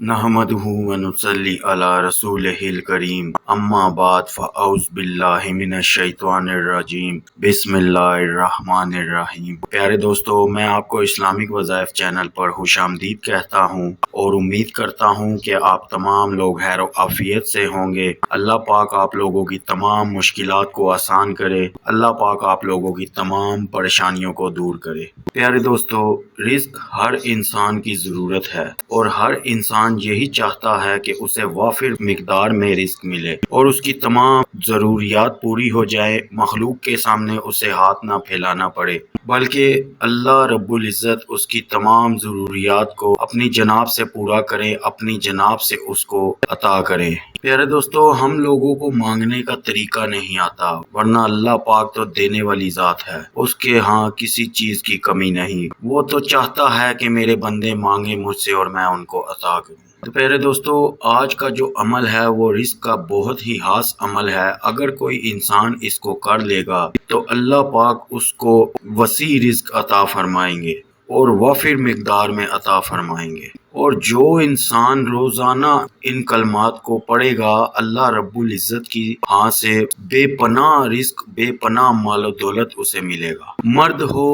نحمدہ ونصلی علی رسولہ الکریم اما بعد فاعوذ باللہ من الشیطان الرجیم بسم اللہ الرحمن الرحیم۔ پیارے دوستو، میں آپ کو اسلامک وظائف چینل پر خوش آمدید کہتا ہوں اور امید کرتا ہوں کہ آپ تمام لوگ خیر و عافیت سے ہوں گے۔ اللہ پاک آپ لوگوں کی تمام مشکلات کو آسان کرے، اللہ پاک آپ لوگوں کی تمام پریشانیوں کو دور کرے۔ پیارے دوستو، رزق ہر انسان کی ضرورت ہے اور ہر انسان یہی چاہتا ہے کہ اسے وافر مقدار میں رزق ملے اور اس کی تمام ضروریات پوری ہو جائے، مخلوق کے سامنے اسے ہاتھ نہ پھیلانا پڑے، بلکہ اللہ رب العزت اس کی تمام ضروریات کو اپنی جناب سے پورا کرے، اپنی جناب سے اس کو عطا کرے۔ پیارے دوستو، ہم لوگوں کو مانگنے کا طریقہ نہیں آتا، ورنہ اللہ پاک تو دینے والی ذات ہے، اس کے ہاں کسی چیز کی کمی نہیں۔ وہ تو چاہتا ہے کہ میرے بندے مانگے مجھ سے اور میں ان کو عطا کروں۔ تو پیارے دوستو، آج کا جو عمل ہے وہ رزق کا بہت ہی خاص عمل ہے۔ اگر کوئی انسان اس کو کر لے گا تو اللہ پاک اس کو وسیع رزق عطا فرمائیں گے اور وافر مقدار میں عطا فرمائیں گے۔ اور جو انسان روزانہ ان کلمات کو پڑھے گا، اللہ رب العزت کی ہاں سے بے پناہ رزق، بے پناہ مال و دولت اسے ملے گا۔ مرد ہو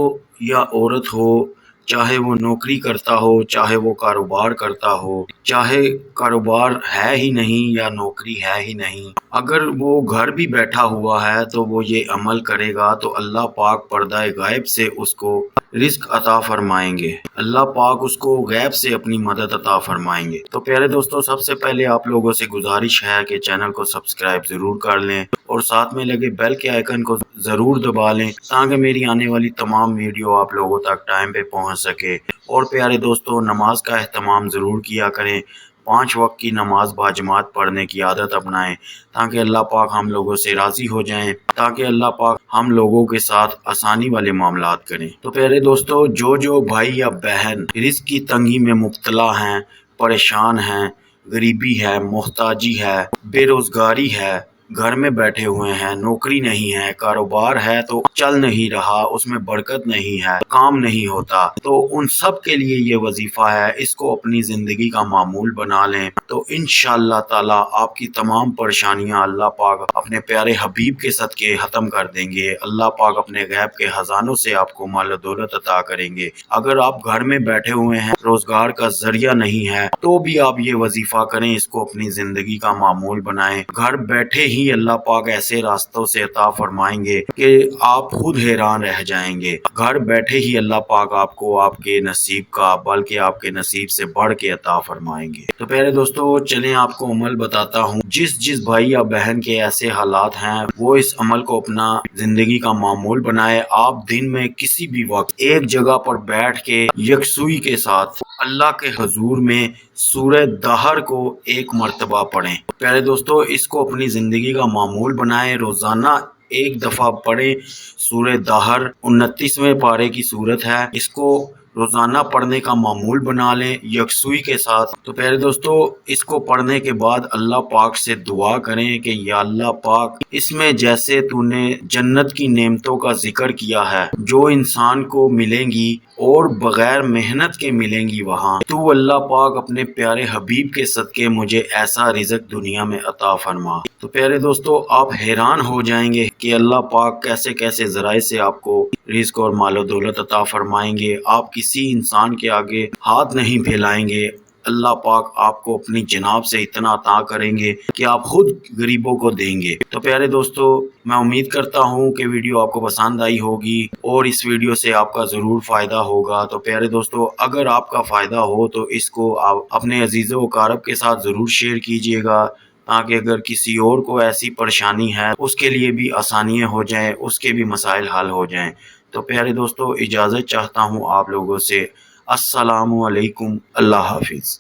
یا عورت ہو، چاہے وہ نوکری کرتا ہو، چاہے وہ کاروبار کرتا ہو، چاہے کاروبار ہے ہی نہیں یا نوکری ہے ہی نہیں، اگر وہ گھر بھی بیٹھا ہوا ہے تو وہ یہ عمل کرے گا تو اللہ پاک پردہ غائب سے اس کو رزق عطا فرمائیں گے، اللہ پاک اس کو غیب سے اپنی مدد عطا فرمائیں گے۔ تو پیارے دوستو، سب سے پہلے آپ لوگوں سے گزارش ہے کہ چینل کو سبسکرائب ضرور کر لیں اور ساتھ میں لگے بیل کے آئیکن کو ضرور دبا لیں تاکہ میری آنے والی تمام ویڈیو آپ لوگوں تک ٹائم پہ پہنچ سکے۔ اور پیارے دوستو، نماز کا اہتمام ضرور کیا کریں، 5 وقت کی نماز باجماعت پڑھنے کی عادت اپنائیں تاکہ اللہ پاک ہم لوگوں سے راضی ہو جائیں، تاکہ اللہ پاک ہم لوگوں کے ساتھ آسانی والے معاملات کریں۔ تو پیارے دوستو، جو بھائی یا بہن رزق کی تنگی میں مبتلا ہیں، پریشان ہیں، غریبی ہے، محتاجی ہے، بے روزگاری ہے، گھر میں بیٹھے ہوئے ہیں، نوکری نہیں ہے، کاروبار ہے تو چل نہیں رہا، اس میں برکت نہیں ہے، کام نہیں ہوتا، تو ان سب کے لیے یہ وظیفہ ہے، اس کو اپنی زندگی کا معمول بنا لیں تو انشاءاللہ تعالی آپ کی تمام پریشانیاں اللہ پاک اپنے پیارے حبیب کے صدقے ختم کر دیں گے۔ اللہ پاک اپنے غیب کے خزانوں سے آپ کو مال و دولت عطا کریں گے۔ اگر آپ گھر میں بیٹھے ہوئے ہیں، روزگار کا ذریعہ نہیں ہے، تو بھی آپ یہ وظیفہ کریں، اس کو اپنی زندگی کا معمول بنائیں۔ گھر بیٹھے ہی اللہ پاک ایسے راستوں سے عطا فرمائیں گے کہ آپ خود حیران رہ جائیں گے۔ گھر بیٹھے ہی اللہ پاک آپ کو آپ کے نصیب کا بلکہ آپ کے نصیب سے بڑھ کے عطا فرمائیں گے۔ تو پیارے دوستو، چلیں آپ کو عمل بتاتا ہوں۔ جس بھائی یا بہن کے ایسے حالات ہیں، وہ اس عمل کو اپنا زندگی کا معمول بنائے۔ آپ دن میں کسی بھی وقت ایک جگہ پر بیٹھ کے یکسوئی کے ساتھ اللہ کے حضور میں سورہ دہر کو 1 مرتبہ پڑھیں۔ پیارے دوستو، اس کو اپنی زندگی کا معمول بنائیں، روزانہ 1 دفعہ پڑھیں۔ سورہ دہر 29ویں پارے کی سورت ہے، اس کو روزانہ پڑھنے کا معمول بنا لیں یکسوئی کے ساتھ۔ تو پیارے دوستو، اس کو پڑھنے کے بعد اللہ پاک سے دعا کریں کہ یا اللہ پاک، اس میں جیسے تو نے جنت کی نعمتوں کا ذکر کیا ہے جو انسان کو ملیں گی اور بغیر محنت کے ملیں گی، وہاں تو اللہ پاک اپنے پیارے حبیب کے صدقے مجھے ایسا رزق دنیا میں عطا فرما۔ تو پیارے دوستو، آپ حیران ہو جائیں گے کہ اللہ پاک کیسے کیسے ذرائع سے آپ کو رزق اور مال و دولت عطا فرمائیں گے۔ آپ کسی انسان کے آگے ہاتھ نہیں پھیلائیں گے، اللہ پاک آپ کو اپنی جناب سے اتنا عطا کریں گے کہ آپ خود غریبوں کو دیں گے۔ تو پیارے دوستو، میں امید کرتا ہوں کہ ویڈیو آپ کو پسند آئی ہوگی اور اس ویڈیو سے آپ کا ضرور فائدہ ہوگا۔ تو پیارے دوستو، اگر آپ کا فائدہ ہو تو اس کو آپ اپنے عزیز و اقارب کے ساتھ ضرور شیئر کیجیے گا تاکہ اگر کسی اور کو ایسی پریشانی ہے اس کے لیے بھی آسانیاں ہو جائیں، اس کے بھی مسائل حل ہو جائیں۔ تو پیارے دوستو، اجازت چاہتا ہوں آپ لوگوں سے۔ السلام علیکم، اللہ حافظ۔